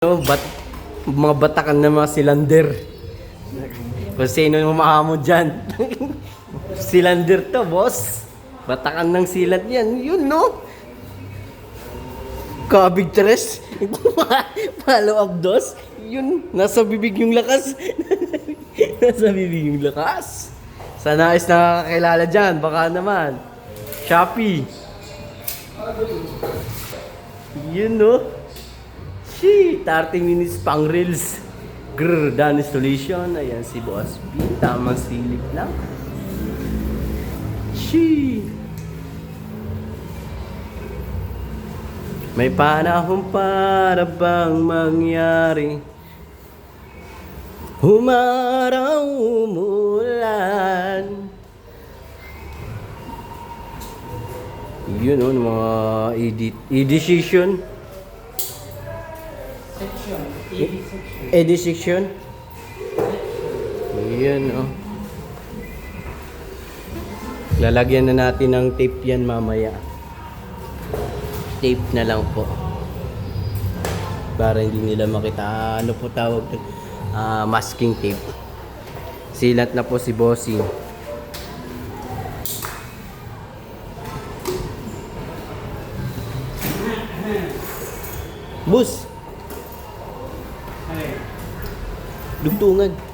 Mga batakan na mga silander. Kung sino yung mahamon dyan. Silander to, boss. Batakan ng silat yan. Yun, no? Kabig tres. Follow up dos. Yun, nasa bibig yung lakas. Nasa bibig yung lakas. Sa nais nakakakilala dyan, baka naman. Shopee. Yun, no? 30 minutes pang reels. Grrr, done installation. Ayan si Boss B. Tamang silip lang. May panahon para bang mangyari, humaraw umulan. Yun o, mga e-decision. Section. Yan, oh. Lalagyan na natin ng tape yan mamaya. Tape na lang po. Para hindi nila makita. Ano po tawag? Masking tape. Silat na po si Bossing. Bus! Dugtungan.